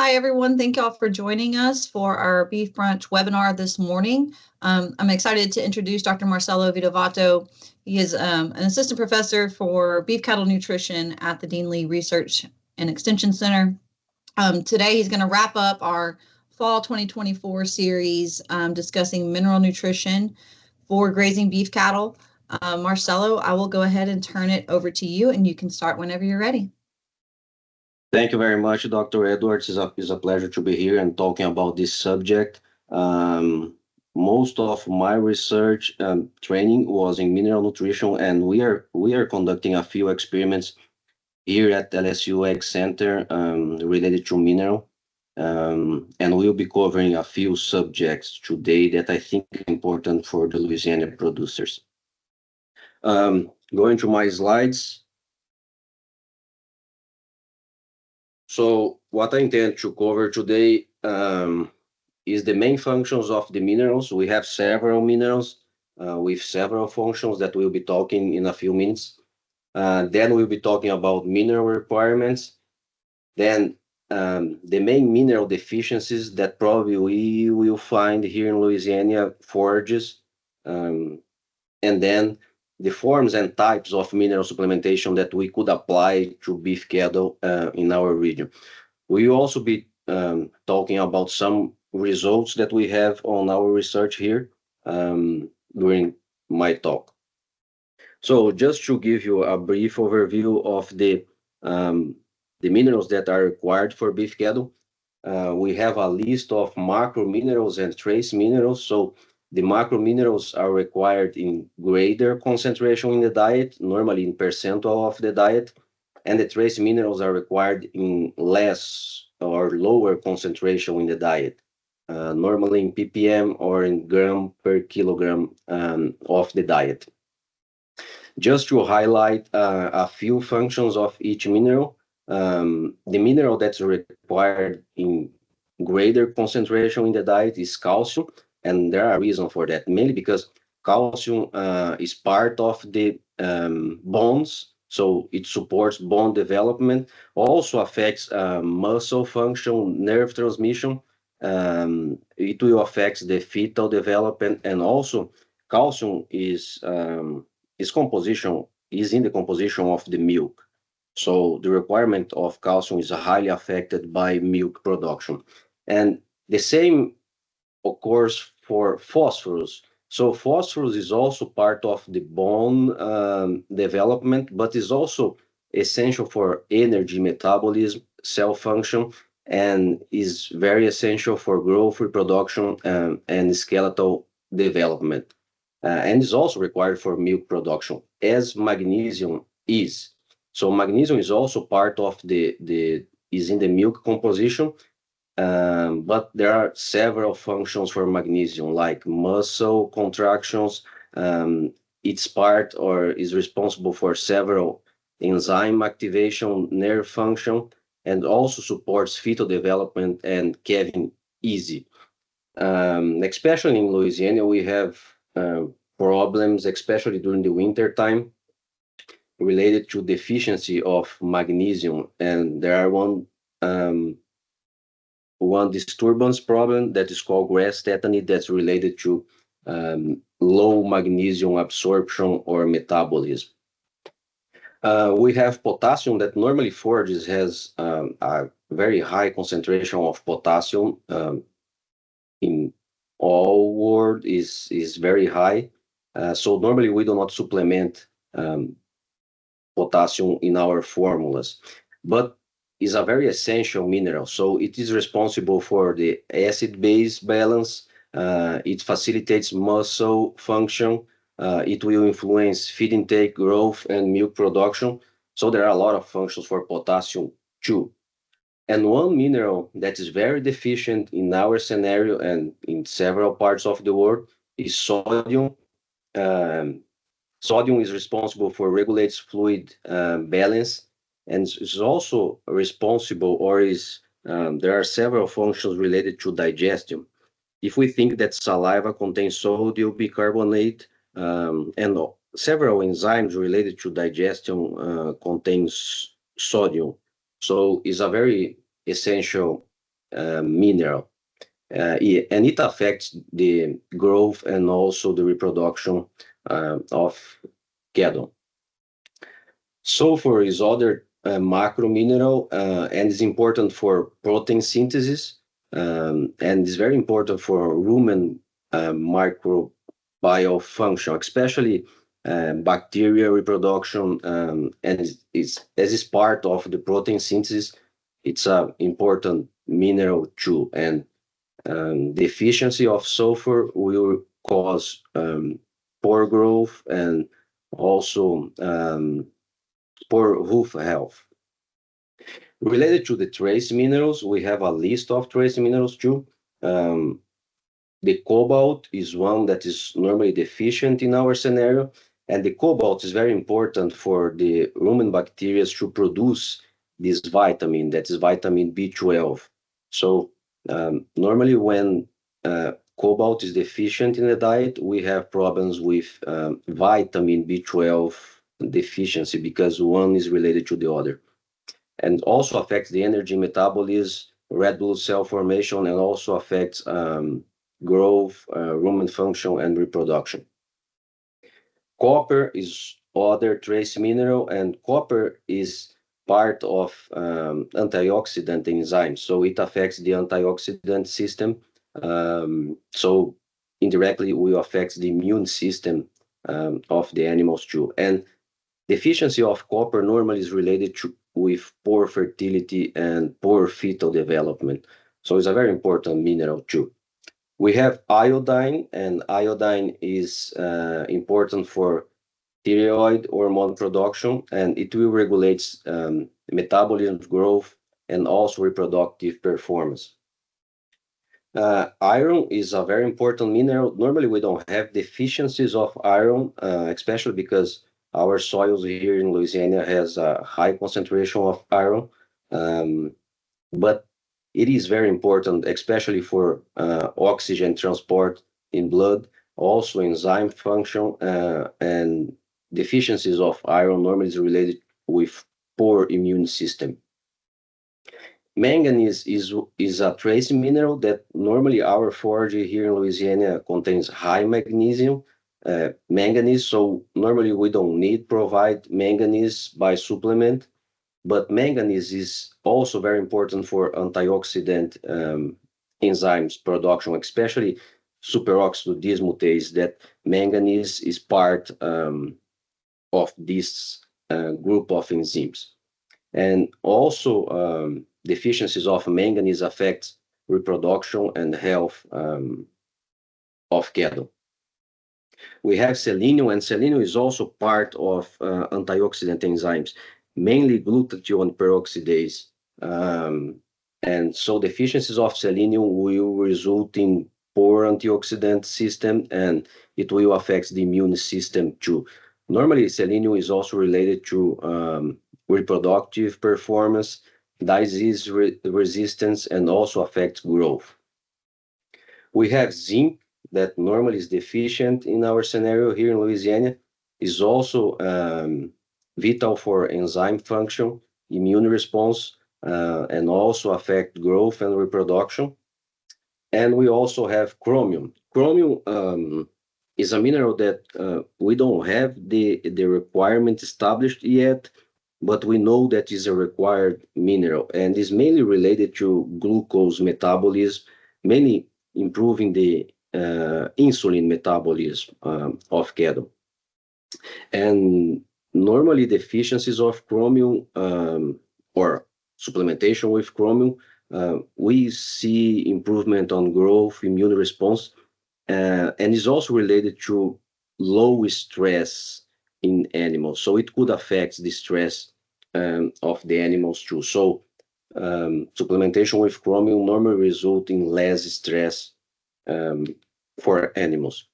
Hi, everyone. Thank y'all for joining us for our Beef Brunch webinar this morning. I'm excited to introduce Dr. Marcelo Vedovatto. He is an assistant professor for beef cattle nutrition at the Dean Lee Research and Extension Center. Today, he's going to wrap up our fall 2024 series discussing mineral nutrition for grazing beef cattle. Marcelo, I will go ahead and turn it over to you, and you can start whenever you're ready. Thank you very much, Dr. Edwards. It's a pleasure to be here and talking about this subject. Most of my research training was in mineral nutrition, and we are conducting a few experiments here at LSU Ag Center related to mineral. And we'll be covering a few subjects today that I think are important for the Louisiana producers. Going to my slides. So what I intend to cover today is the main functions of the minerals. We have several minerals with several functions that we'll be talking in a few minutes. Then we'll be talking about mineral requirements. Then the main mineral deficiencies that probably we will find here in Louisiana forages. And then the forms and types of mineral supplementation that we could apply to beef cattle in our region. We will also be talking about some results that we have on our research here during my talk. So just to give you a brief overview of the minerals that are required for beef cattle, we have a list of macro minerals and trace minerals. So the macro minerals are required in greater concentration in the diet, normally in percentile of the diet, and the trace minerals are required in less or lower concentration in the diet, normally in ppm or in gram per kilogram of the diet. Just to highlight a few functions of each mineral, the mineral that's required in greater concentration in the diet is calcium. And there are reasons for that, mainly because calcium is part of the bones, so it supports bone development, also affects muscle function, nerve transmission. It will affect the fetal development, and also calcium is in the composition of the milk. So the requirement of calcium is highly affected by milk production. And the same occurs for phosphorus. So phosphorus is also part of the bone development, but is also essential for energy metabolism, cell function, and is very essential for growth, reproduction, and skeletal development. And is also required for milk production, as magnesium is. So magnesium is also part of is in the milk composition. But there are several functions for magnesium, like muscle contractions. It's part or is responsible for several enzyme activation, nerve function, and also supports fetal development and calving easy. Especially in Louisiana, we have problems, especially during the winter time, related to deficiency of magnesium. And there are one disturbance problem that is called grass tetany that's related to low magnesium absorption or metabolism. We have potassium that normally forages has a very high concentration of potassium in all world is very high. So normally we do not supplement potassium in our formulas, but is a very essential mineral. So it is responsible for the acid-base balance. It facilitates muscle function. It will influence feed intake, growth, and milk production. So there are a lot of functions for potassium too. And one mineral that is very deficient in our scenario and in several parts of the world is sodium. Sodium is responsible for regulates fluid balance, and is also responsible, or is there are several functions related to digestion. If we think that saliva contains sodium bicarbonate, and several enzymes related to digestion contains sodium, so it's a very essential mineral. And it affects the growth and also the reproduction of cattle. Sulfur is other macro mineral and is important for protein synthesis and is very important for rumen microbial function, especially bacteria reproduction, and as is part of the protein synthesis. It's an important mineral too, and deficiency of sulfur will cause poor growth and also poor hoof health. Related to the trace minerals, we have a list of trace minerals too. The cobalt is one that is normally deficient in our scenario, and the cobalt is very important for the rumen bacteria to produce this vitamin, that is vitamin B12. So normally when cobalt is deficient in the diet, we have problems with vitamin B12 deficiency because one is related to the other, and also affects the energy metabolism, red blood cell formation, and also affects growth, rumen function, and reproduction. Copper is other trace mineral, and copper is part of antioxidant enzymes, so it affects the antioxidant system. So indirectly, will affect the immune system of the animals too. And deficiency of copper normally is related with poor fertility and poor fetal development. So it's a very important mineral too. We have iodine, and iodine is important for thyroid hormone production, and it will regulate metabolism, growth, and also reproductive performance. Iron is a very important mineral. Normally, we don't have deficiencies of iron, especially because our soils here in Louisiana has a high concentration of iron. But it is very important, especially for oxygen transport in blood, also enzyme function, and deficiencies of iron normally is related with poor immune system. Manganese is a trace mineral that normally our forage here in Louisiana contains high magnesium, manganese, so normally we don't need provide manganese by supplement, but manganese is also very important for antioxidant enzymes production, especially superoxide dismutase, that manganese is part of this group of enzymes. And also deficiencies of manganese affect reproduction and health of cattle. We have selenium, and selenium is also part of antioxidant enzymes, mainly glutathione peroxidase. And so deficiencies of selenium will result in poor antioxidant system, and it will affect the immune system too. Normally, selenium is also related to reproductive performance, disease resistance, and also affects growth. We have zinc that normally is deficient in our scenario here in Louisiana, is also vital for enzyme function, immune response, and also affect growth and reproduction. And we also have chromium. Chromium is a mineral that we don't have the requirement established yet, but we know that is a required mineral and is mainly related to glucose metabolism, mainly improving the insulin metabolism of cattle. And normally deficiencies of chromium or supplementation with chromium, we see improvement on growth, immune response, and is also related to low stress in animals. So it could affect the stress of the animals too. So supplementation with chromium normally result in less stress for animals.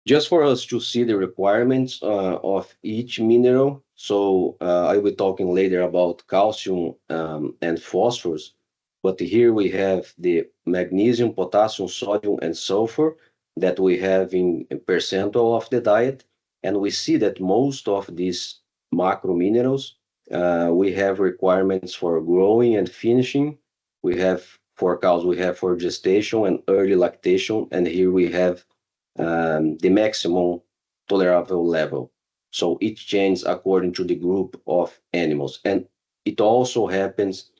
Just for us to see the requirements of each mineral, so I will be talking later about calcium and phosphorus, but here we have the magnesium, potassium, sodium, and sulfur that we have in percentile of the diet, and we see that most of these macro minerals we have requirements for growing and finishing, We have for cows, we have for gestation and early lactation, and here we have the maximum tolerable level. So it changes according to the group of animals, and it also happens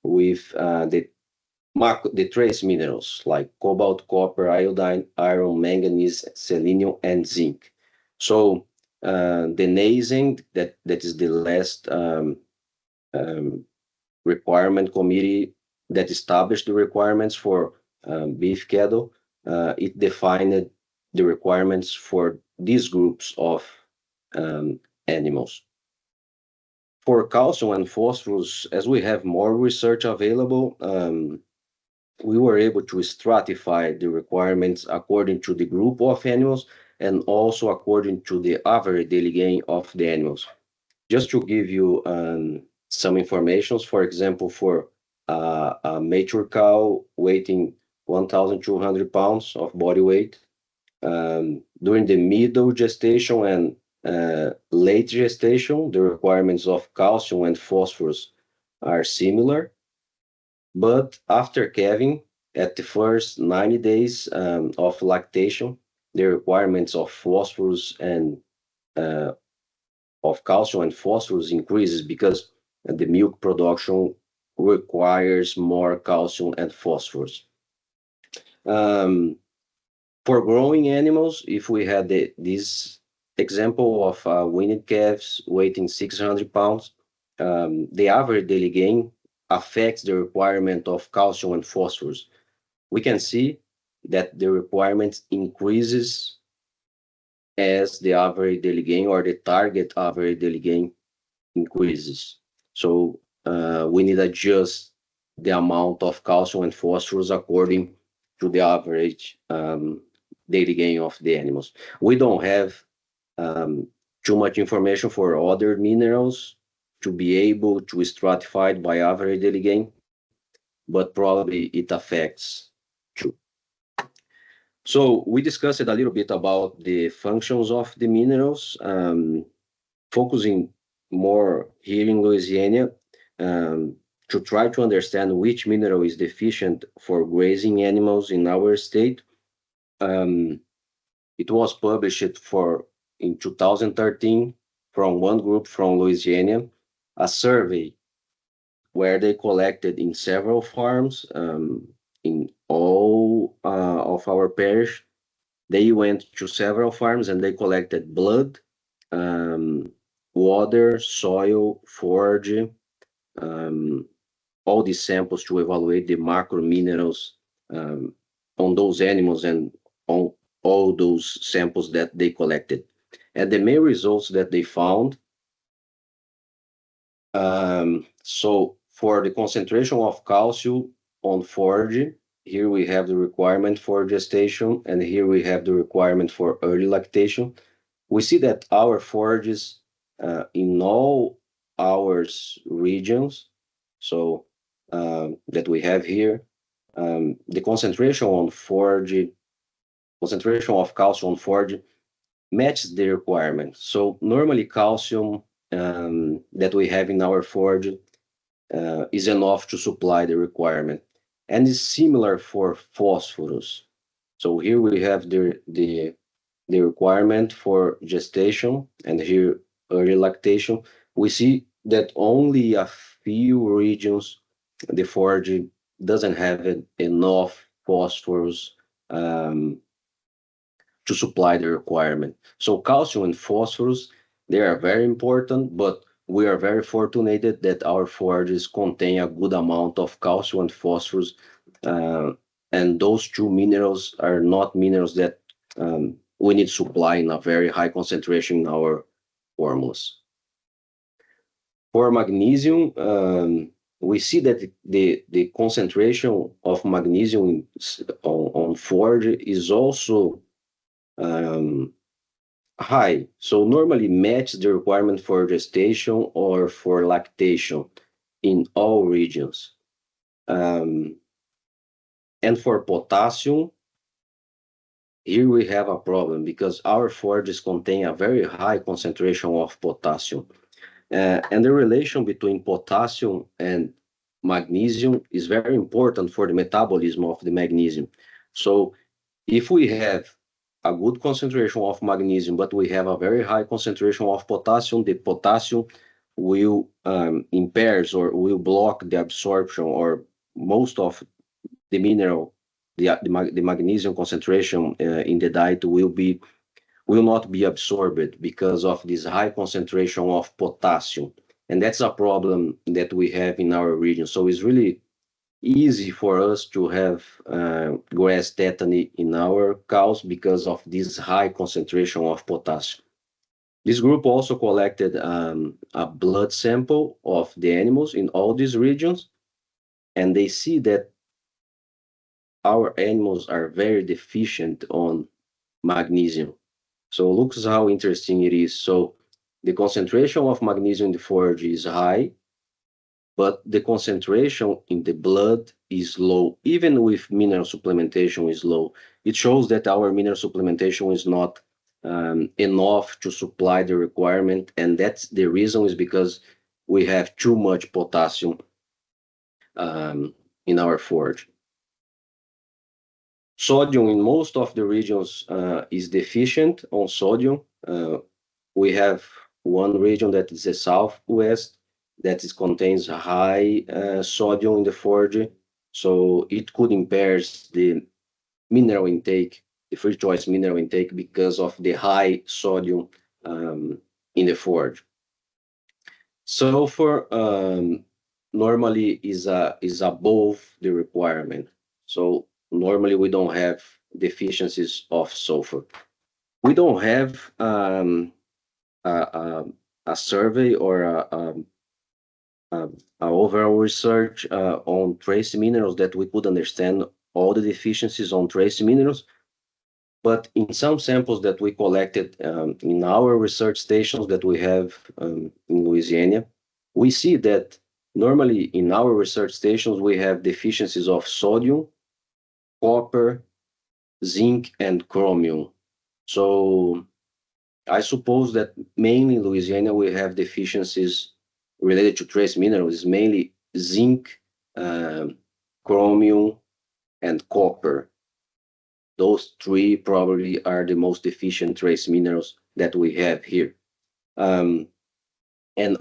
with the trace minerals like cobalt, copper, iodine, iron, manganese, selenium, and zinc. So the nasing, that is the last um, requirement committee that established the requirements for beef cattle. It defined the requirements for these groups of um, animals. For calcium and phosphorus, as we have more research available, we were able to stratify the requirements according to the group of animals and also according to the average daily gain of the animals. Just to give you some information, for example, for a mature cow weighing 1,200 pounds of body weight, during the middle gestation and late gestation, the requirements of calcium and phosphorus are similar. But after calving, at the first 90 days of lactation, the requirements of phosphorus and of calcium and phosphorus increases because the milk production requires more calcium and phosphorus. For growing animals, if we had this example of weaned calves weighing 600 pounds, the average daily gain affects the requirement of calcium and phosphorus. We can see that the requirement increases as the average daily gain or the target average daily gain increases. So we need to adjust the amount of calcium and phosphorus according to the average daily gain of the animals. We don't have too much information for other minerals to be able to stratify by average daily gain, but probably it affects too. So we discussed a little bit about the functions of the minerals, focusing more here in Louisiana to try to understand which mineral is deficient for grazing animals in our state. It was published in 2013 from one group from Louisiana, a survey where they collected in several farms in all of our parish. They went to several farms and they collected blood, water, soil, forage, all these samples to evaluate the macro minerals on those animals and on all those samples that they collected. And the main results that they found, so for the concentration of calcium on forage, here we have the requirement for gestation, and here we have the requirement for early lactation. We see that our forages in all our regions, so that we have here, the concentration on forage, concentration of calcium on forage matches the requirement. So normally calcium that we have in our forage is enough to supply the requirement, and is similar for phosphorus. So here we have the requirement for gestation, and here early lactation. We see that only a few regions the forage doesn't have enough phosphorus to supply the requirement. So calcium and phosphorus, they are very important, but we are very fortunate that our forages contain a good amount of calcium and phosphorus, and those two minerals are not minerals that we need to supply in a very high concentration in our formulas. For magnesium, we see that the concentration of magnesium on forage is also high. So normally match the requirement for gestation or for lactation in all regions. And for potassium, here we have a problem because our forages contain a very high concentration of potassium. And the relation between potassium and magnesium is very important for the metabolism of the magnesium. So if we have a good concentration of magnesium, but we have a very high concentration of potassium, the potassium will impairs or will block the absorption, or most of the mineral, the magnesium concentration in the diet will not be absorbed because of this high concentration of potassium. And that's a problem that we have in our region. So it's really easy for us to have grass tetany in our cows because of this high concentration of potassium. This group also collected a blood sample of the animals in all these regions, and they see that our animals are very deficient on magnesium. So looks how interesting it is. So the concentration of magnesium in the forage is high, but the concentration in the blood is low, even with mineral supplementation is low. It shows that our mineral supplementation is not enough to supply the requirement, and that's the reason is because we have too much potassium in our forage. Sodium in most of the regions is deficient on sodium. We have one region that is the southwest that contains high sodium in the forage, so it could impair the mineral intake, the free choice mineral intake, because of the high sodium in the forage. Sulfur normally is above the requirement, so normally we don't have deficiencies of sulfur. We don't have a survey or a overall research on trace minerals that we could understand all the deficiencies on trace minerals. But in some samples that we collected in our research stations that we have in Louisiana, we see that normally in our research stations we have deficiencies of sodium, copper, zinc, and chromium. So I suppose that mainly in Louisiana we have deficiencies related to trace minerals, mainly zinc, chromium, and copper. Those three probably are the most deficient trace minerals that we have here. And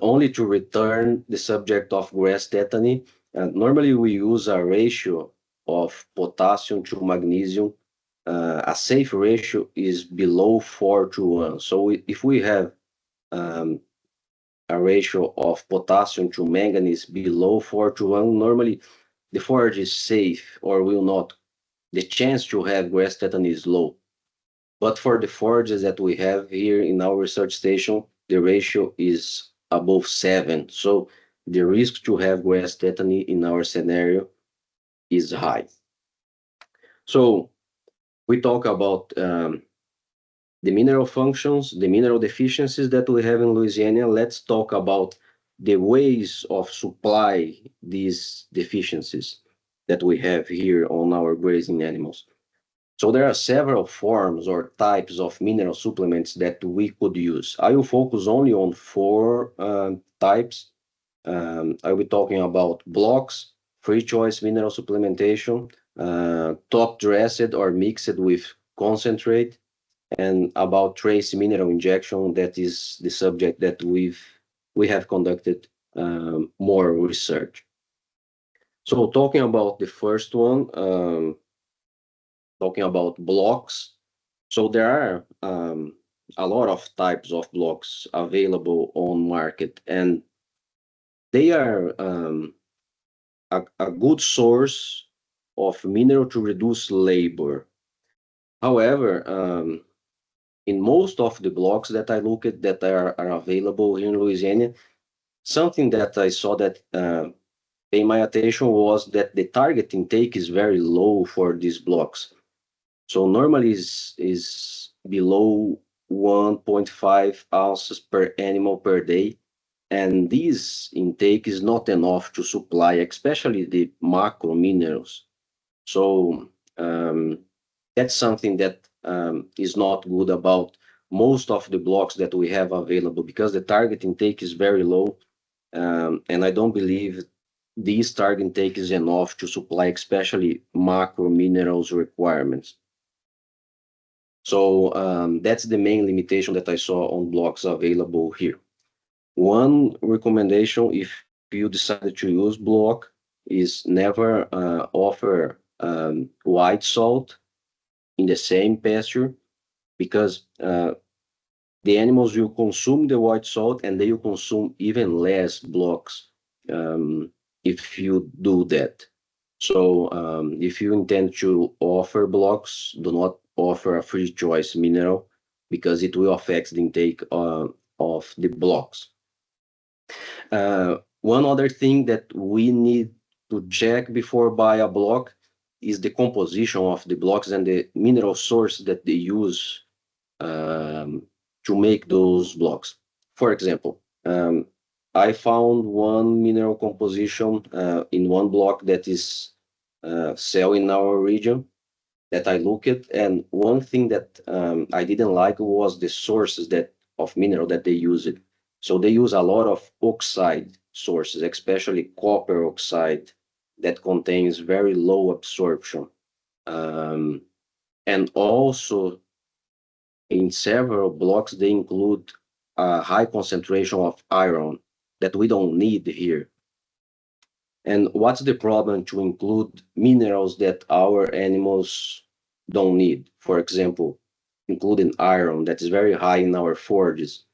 only to return the subject of grass tetany, normally we use a ratio of potassium to magnesium. A safe ratio is below 4:1. So if we have a ratio of potassium to manganese below 4:1, normally the forage is safe or will not. The chance to have grass tetany is low. But for the forages that we have here in our research station, the ratio is above 7. So the risk to have grass tetany in our scenario is high. So we talk about the mineral functions, the mineral deficiencies that we have in Louisiana. Let's talk about the ways of supply these deficiencies that we have here on our grazing animals. So there are several forms or types of mineral supplements that we could use. I will focus only on 4 types. I'll be talking about blocks, free choice mineral supplementation, top dressed or mixed with concentrate, and about trace mineral injection. That is the subject that we have conducted more research. So talking about the first one, talking about blocks. So there are a lot of types of blocks available on market, and they are a good source of mineral to reduce labor. However, in most of the blocks that I look at that are available in Louisiana, something that I saw that paid my attention was that the target intake is very low for these blocks. So normally is below 1.5 ounces per animal per day. And this intake is not enough to supply, especially the macro minerals. So that's something that is not good about most of the blocks that we have available, because the target intake is very low. And I don't believe this target intake is enough to supply especially macro minerals requirements. So that's the main limitation that I saw on blocks available here. One recommendation, if you decided to use block, is never offer white salt in the same pasture, because the animals will consume the white salt and they will consume even less blocks if you do that. So if you intend to offer blocks, do not offer a free choice mineral, because it will affect the intake of the blocks. One other thing that we need to check before buy a block is the composition of the blocks and the mineral source that they use to make those blocks. For example, I found one mineral composition in one block that is sell in our region that I look at, and one thing that I didn't like was the sources that of mineral that they use it. So they use a lot of oxide sources, especially copper oxide, that contains very low absorption, and also in several blocks they include a high concentration of iron that we don't need here. And what's the problem to include minerals that our animals don't need? For example, including iron that is very high in our forges.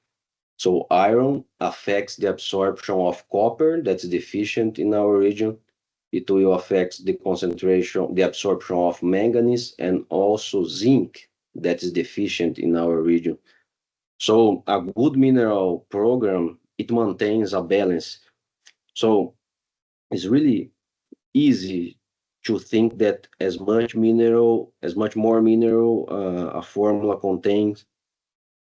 So iron affects the absorption of copper that's deficient in our region. It will affect the concentration, the absorption of manganese, and also zinc that is deficient in our region. So a good mineral program, it maintains a balance. So it's really easy to think that as much more mineral a formula contains,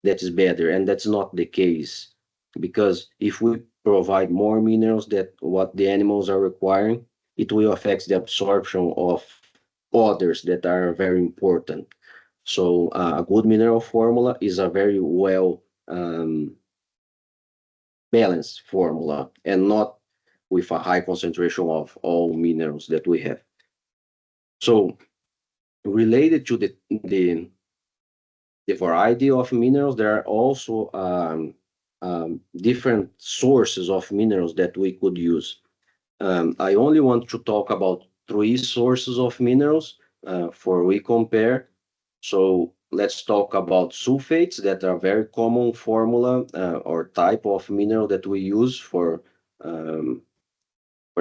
that is better, and that's not the case. Because if we provide more minerals that what the animals are requiring, it will affect the absorption of others that are very important. So a good mineral formula is a very well balanced formula, and not with a high concentration of all minerals that we have. So related to the variety of minerals, there are also different sources of minerals that we could use. I only want to talk about three sources of minerals for we compare. So let's talk about sulfates, that are very common formula or type of mineral that we use for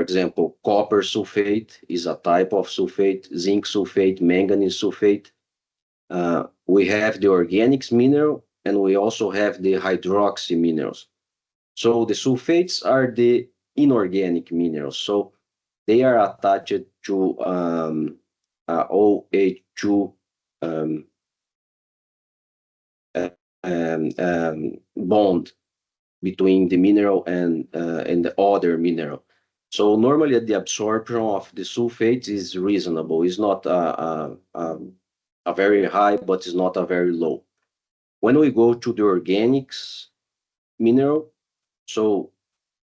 example, copper sulfate is a type of sulfate, zinc sulfate, manganese sulfate. We have the organics mineral, and we also have the hydroxy minerals. So the sulfates are the inorganic minerals. So they are attached to OH2 bond between the mineral and the other mineral. So normally the absorption of the sulfates is reasonable. It's not a very high, but it's not a very low. When we go to the organics mineral, so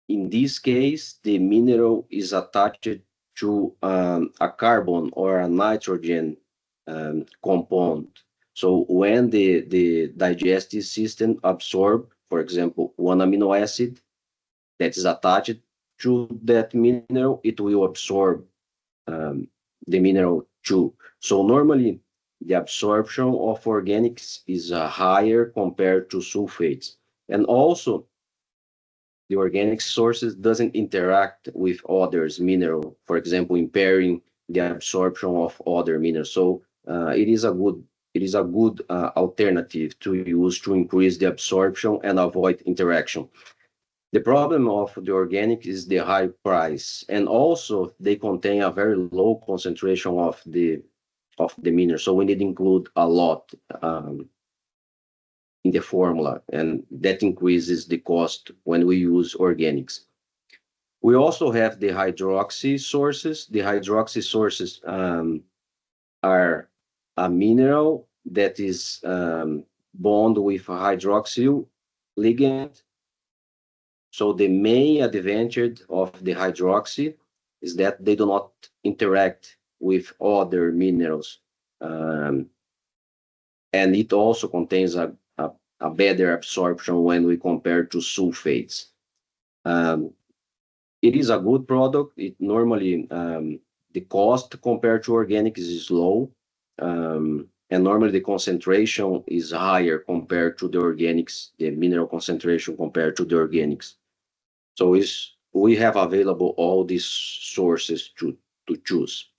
in this case, the mineral is attached to a carbon or a nitrogen compound. So when the digestive system absorb, for example, one amino acid that is attached to that mineral, it will absorb the mineral too. So normally the absorption of organics is higher compared to sulfates. And also the organic sources doesn't interact with others mineral, for example, impairing the absorption of other minerals. So it is a good alternative to use to increase the absorption and avoid interaction. The problem of the organic is the high price, and also they contain a very low concentration of the mineral. So we need to include a lot in the formula, and that increases the cost when we use organics. We also have the hydroxy sources. The hydroxy sources are a mineral that is bond with a hydroxyl ligand. So the main advantage of the hydroxy is that they do not interact with other minerals. Um, and it also contains a better absorption when we compare to sulfates. Um, it is a good product. It normally the cost compared to organics is low, and normally the concentration is higher compared to the organics, the mineral concentration compared to the organics. So we have available all these sources to choose.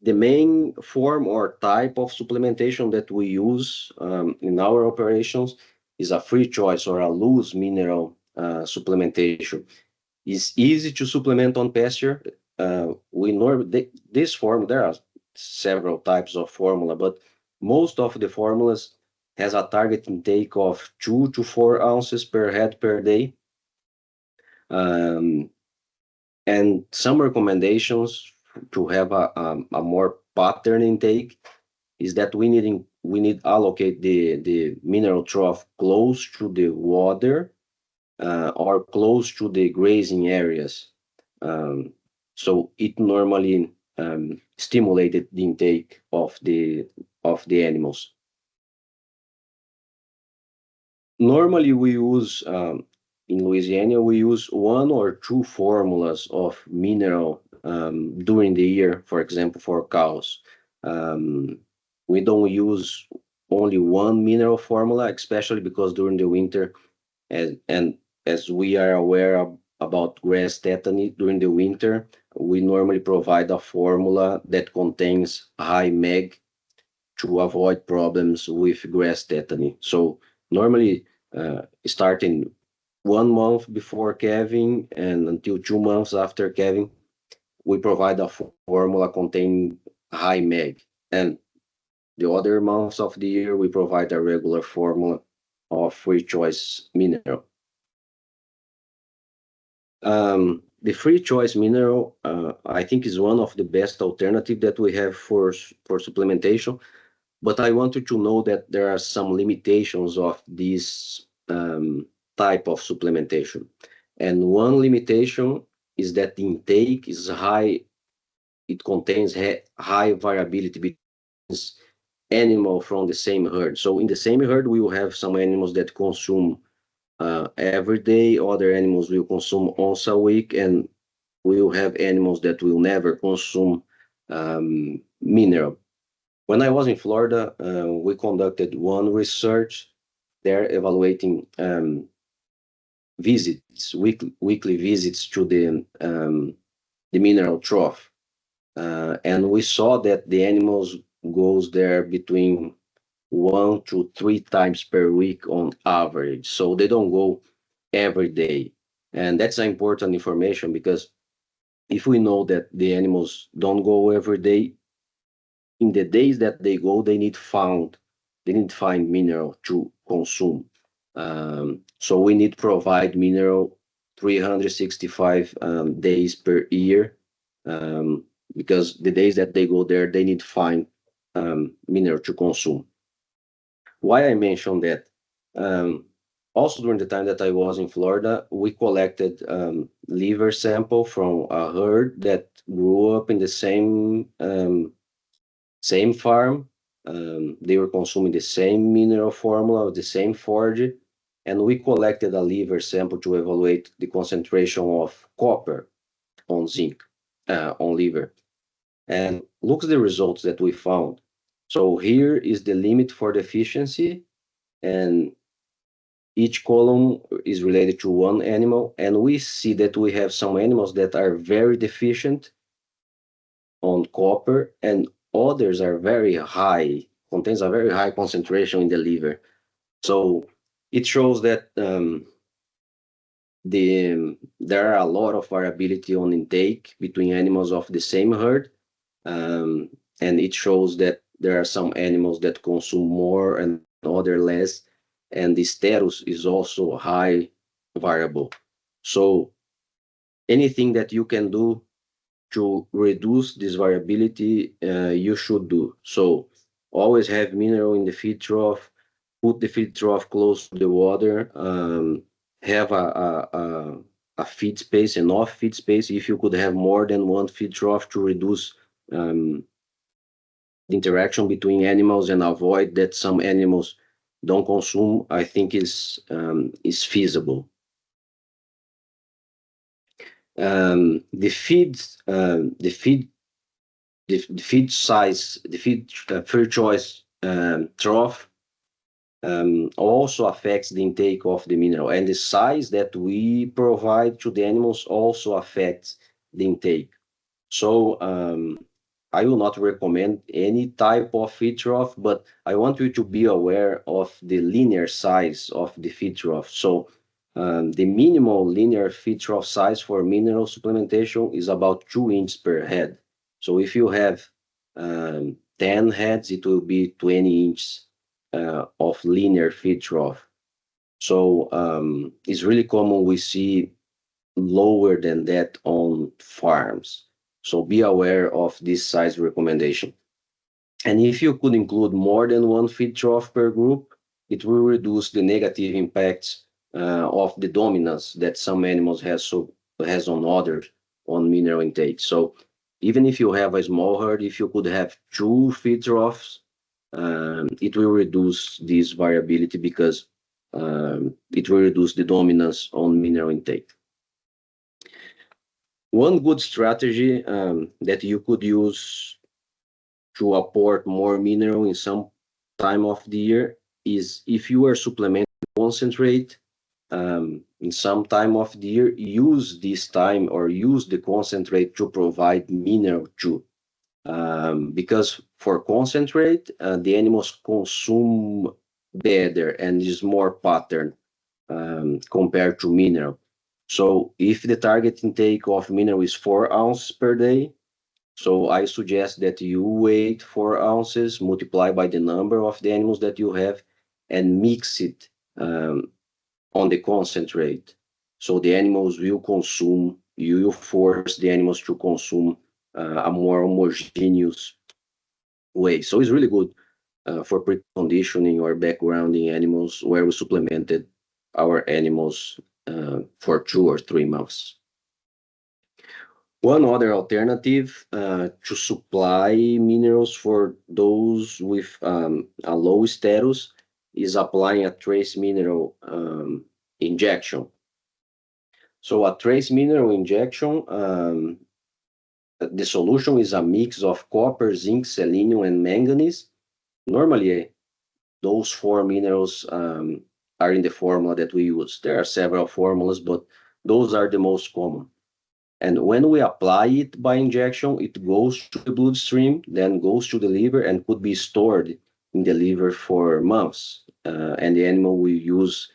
The main form or type of supplementation that we use in our operations is a free choice or a loose mineral supplementation. It's easy to supplement on pasture. This form, there are several types of formula, but most of the formulas has a target intake of 2 to 4 ounces per head per day. And some recommendations to have a more pattern intake is that we need allocate the mineral trough close to the water or close to the grazing areas. So it normally stimulated the intake of the animals. Normally we use in Louisiana we use 1 or 2 formulas of mineral during the year. For example, for cows, we don't use only one mineral formula, especially because during the winter, and as we are aware about grass tetany during the winter, we normally provide a formula that contains high meg to avoid problems with grass tetany. So normally, starting 1 month before calving and until 2 months after calving, we provide a formula containing high meg. And the other months of the year, we provide a regular formula of free choice mineral. The free choice mineral, I think, is one of the best alternative that we have for supplementation. But I wanted to know that there are some limitations of this type of supplementation. And one limitation is that the intake is high. It contains high variability between animal from the same herd. So in the same herd, we will have some animals that consume every day, other animals will consume once a week, and we will have animals that will never consume mineral. When I was in Florida, we conducted one research there evaluating visits, weekly visits to the mineral trough. And we saw that the animals goes there between 1 to 3 times per week on average. So they don't go every day. And that's important information, because if we know that the animals don't go every day, in the days that they go, they need to find mineral to consume. So we need to provide mineral 365 days per year, because the days that they go there, they need to find mineral to consume. Why I mentioned that? Also, during the time that I was in Florida, we collected liver sample from a herd that grew up in the same farm. They were consuming the same mineral formula, the same forage, and we collected a liver sample to evaluate the concentration of copper on zinc on liver. And look at the results that we found. So here is the limit for deficiency, and each column is related to one animal, and we see that we have some animals that are very deficient on copper, and others are very high, contains a very high concentration in the liver. So it shows that there are a lot of variability on intake between animals of the same herd, and it shows that there are some animals that consume more and other less, and the status is also high variable. So anything that you can do to reduce this variability, you should do. So always have mineral in the feed trough, put the feed trough close to the water, have a a feed space, enough feed space. If you could have more than one feed trough to reduce the interaction between animals and avoid that some animals don't consume, I think is feasible. The feed size, the feed first choice trough also affects the intake of the mineral, and the size that we provide to the animals also affects the intake. So I will not recommend any type of feed trough, but I want you to be aware of the linear size of the feed trough. So the minimal linear feed trough size for mineral supplementation is about 2 inches per head. So if you have 10 heads, it will be 20 inches of linear feed trough. So it's really common we see lower than that on farms. So be aware of this size recommendation. And if you could include more than one feed trough per group, it will reduce the negative impacts of the dominance that some animals has on others on mineral intake. So even if you have a small herd, if you could have 2 feed troughs, it will reduce this variability because it will reduce the dominance on mineral intake. One good strategy that you could use to apport more mineral in some time of the year is if you are supplementing concentrate in some time of the year, use this time or use the concentrate to provide mineral too. Because for concentrate, the animals consume better and is more pattern compared to mineral. So if the target intake of mineral is 4 ounces per day, so I suggest that you weigh 4 ounces, multiply by the number of the animals that you have, and mix it on the concentrate. So the animals will consume, you will force the animals to consume a more homogeneous way. So it's really good for preconditioning or backgrounding animals where we supplemented our animals for 2 or 3 months. One other alternative to supply minerals for those with a low status is applying a trace mineral injection. So a trace mineral injection, the solution is a mix of copper, zinc, selenium, and manganese. Normally, those 4 minerals are in the formula that we use. There are several formulas, but those are the most common. And when we apply it by injection, it goes to the bloodstream, then goes to the liver, and could be stored in the liver for months. And the animal will use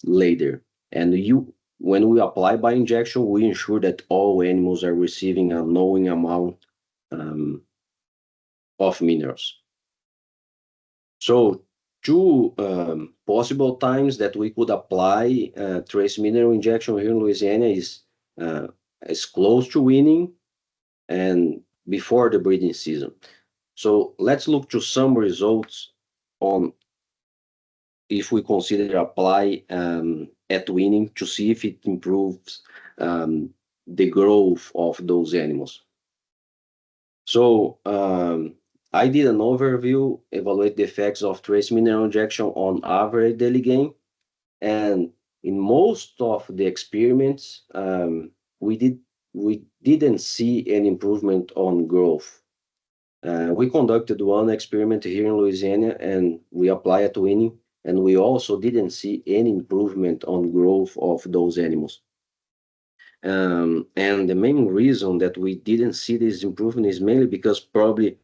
later. And when we apply by injection, we ensure that all animals are receiving a knowing amount of minerals. So 2 possible times that we could apply trace mineral injection here in Louisiana is close to weaning and before the breeding season. So let's look to some results on if we consider apply at weaning to see if it improves the growth of those animals. So I did an overview, evaluate the effects of trace mineral injection on average daily gain, and in most of the experiments, we didn't see an improvement on growth. We conducted one experiment here in Louisiana, and we applied at weaning, and we also didn't see any improvement on growth of those animals. And the main reason that we didn't see this improvement is mainly because probably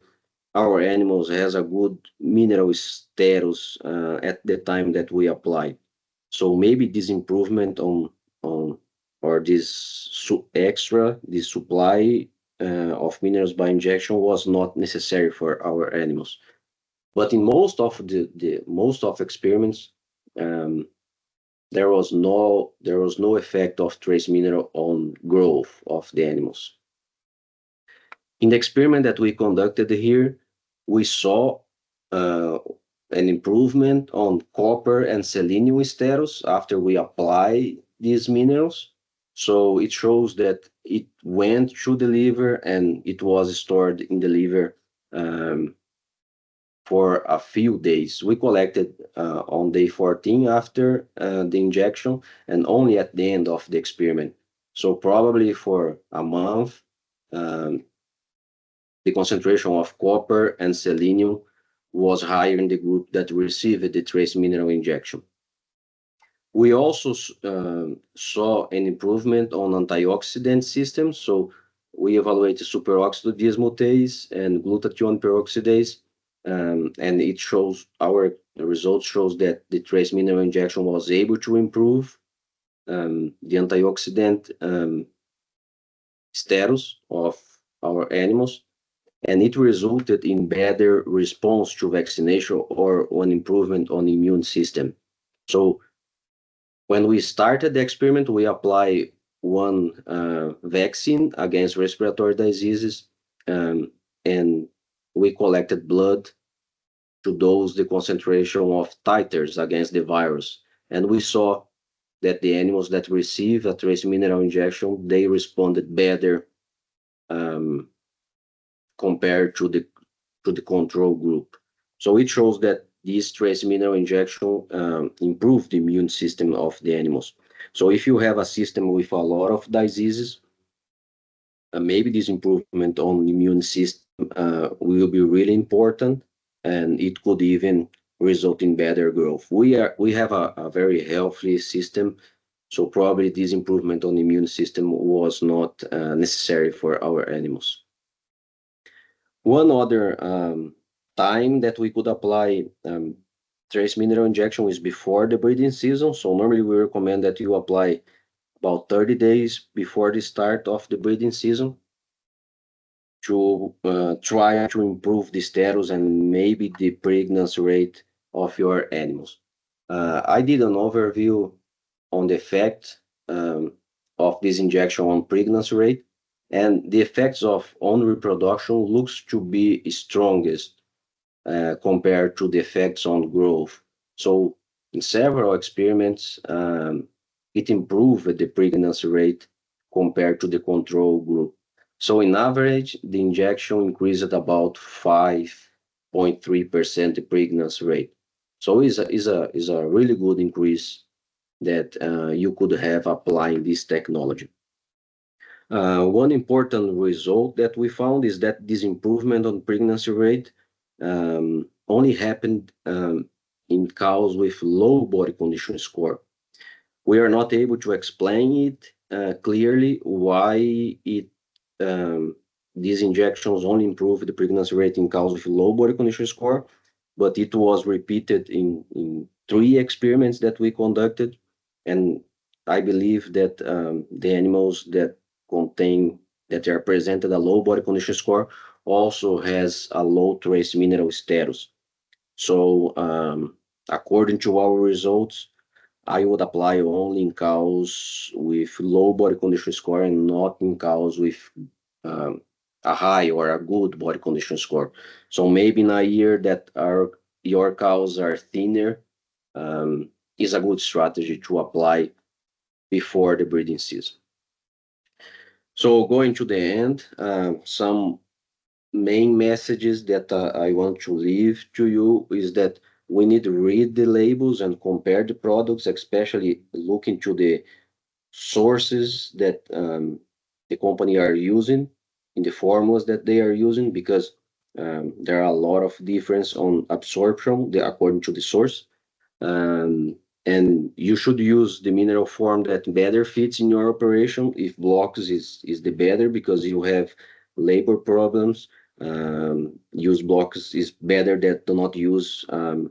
our animals has a good mineral status at the time that we apply. So maybe this improvement on or this this supply of minerals by injection was not necessary for our animals. But in most of the most of experiments, there was no effect of trace mineral on growth of the animals. In the experiment that we conducted here, we saw an improvement on copper and selenium status after we apply these minerals. So it shows that it went through the liver and it was stored in the liver for a few days. We collected on day 14 after the injection and only at the end of the experiment. So probably for a month, um, the concentration of copper and selenium was higher in the group that received the trace mineral injection. We also saw an improvement on antioxidant systems. So we evaluated superoxide dismutase and glutathione peroxidase, and it shows our results shows that the trace mineral injection was able to improve the antioxidant status of our animals, and it resulted in better response to vaccination or an improvement on immune system. So when we started the experiment, we apply one vaccine against respiratory diseases, and we collected blood to dose the concentration of titers against the virus. And we saw that the animals that received a trace mineral injection, they responded better um, compared to the control group. So it shows that this trace mineral injection improved the immune system of the animals. So if you have a system with a lot of diseases, maybe this improvement on immune system will be really important, and it could even result in better growth. We have a very healthy system, so probably this improvement on immune system was not necessary for our animals. One other time that we could apply trace mineral injection is before the breeding season. So normally we recommend that you apply about 30 days before the start of the breeding season to try to improve the status and maybe the pregnancy rate of your animals. I did an overview on the effect of this injection on pregnancy rate, and the effects of on reproduction looks to be strongest compared to the effects on growth. So in several experiments, it improved the pregnancy rate compared to the control group. So in average, the injection increased about 5.3% the pregnancy rate. So is a really good increase that you could have applying this technology. One important result that we found is that this improvement on pregnancy rate only happened in cows with low body condition score. We are not able to explain it clearly why these injections only improve the pregnancy rate in cows with low body condition score, but it was repeated in 3 experiments that we conducted, and I believe that the animals that are presented a low body condition score also has a low trace mineral status. So according to our results, I would apply only in cows with low body condition score and not in cows with um, a high or a good body condition score. So maybe in a year that your cows are thinner, is a good strategy to apply before the breeding season. So going to the end, some main messages that I want to leave to you is that we need to read the labels and compare the products, especially looking to the sources that the company are using in the formulas that they are using, because there are a lot of difference on absorption according to the source. And you should use the mineral form that better fits in your operation. If blocks is the better because you have labor problems. Use blocks is better that do not use other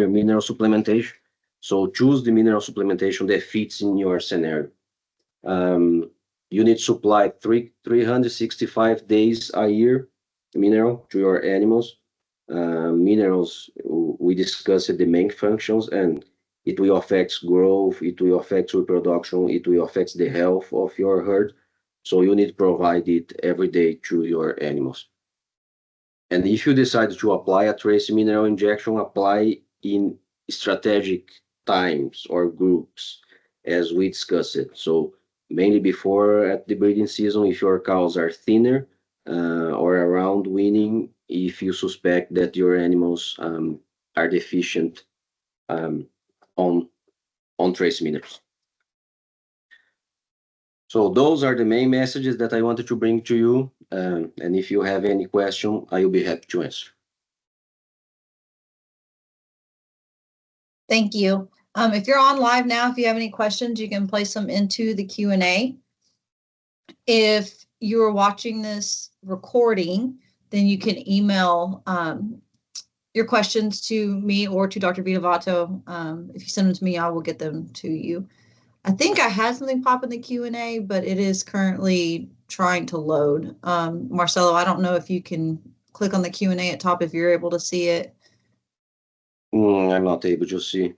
mineral supplementation. So choose the mineral supplementation that fits in your scenario. You need to supply 365 days a year mineral to your animals. Minerals, we discussed the main functions, and it will affect growth, it will affect reproduction, it will affect the health of your herd. So you need to provide it every day to your animals. And if you decide to apply a trace mineral injection, apply in strategic times or groups. as we discussed it. So mainly before at the breeding season, if your cows are thinner or around weaning, if you suspect that your animals are deficient on trace minerals. So those are the main messages that I wanted to bring to you. And if you have any question, I will be happy to answer. Thank you. If you're on live now, if you have any questions, you can place them into the Q&A. If you're watching this recording, then you can email your questions to me or to Dr. Vedovatto. If you send them to me, I will get them to you. I think I had something pop in the Q&A, but it is currently trying to load. Marcelo, I don't know if you can click on the Q&A at top if you're able to see it. I'm not able to see.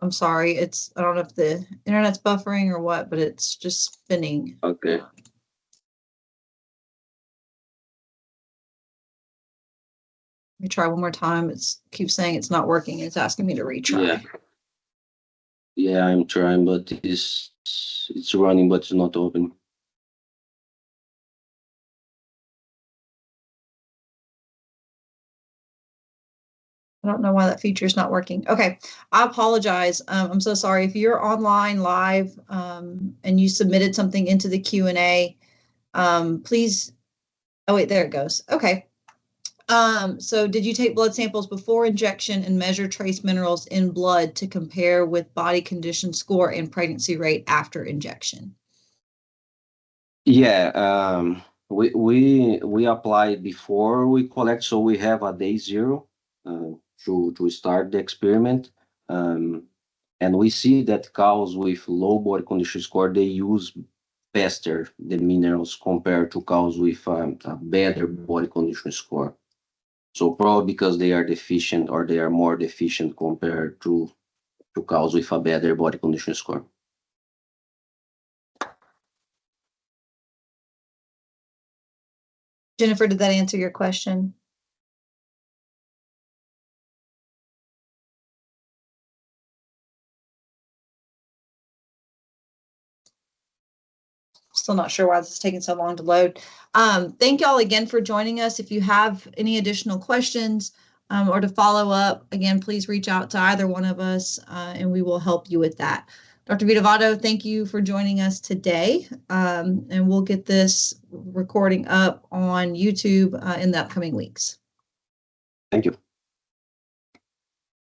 I'm sorry. I don't know if the internet's buffering or what, but it's just spinning. Okay. Let me try one more time. It keeps saying it's not working. It's asking me to retry. Yeah, I'm trying, but it's running, but it's not open. I don't know why that feature is not working. Okay, I apologize. I'm so sorry. If you're online live and you submitted something into the Q&A, please. Oh wait, there it goes. Okay. So did you take blood samples before injection and measure trace minerals in blood to compare with body condition score and pregnancy rate after injection? Yeah, we apply before we collect, so we have a day zero to start the experiment. And we see that cows with low body condition score, they use faster the minerals compared to cows with a better body condition score. So probably because they are deficient or they are more deficient compared to cows with a better body condition score. Jennifer, did that answer your question? Still not sure why this is taking so long to load. Thank y'all again for joining us. If you have any additional questions or to follow up, again, please reach out to either one of us and we will help you with that. Dr. Vedovatto, thank you for joining us today. And we'll get this recording up on YouTube in the upcoming weeks. Thank you.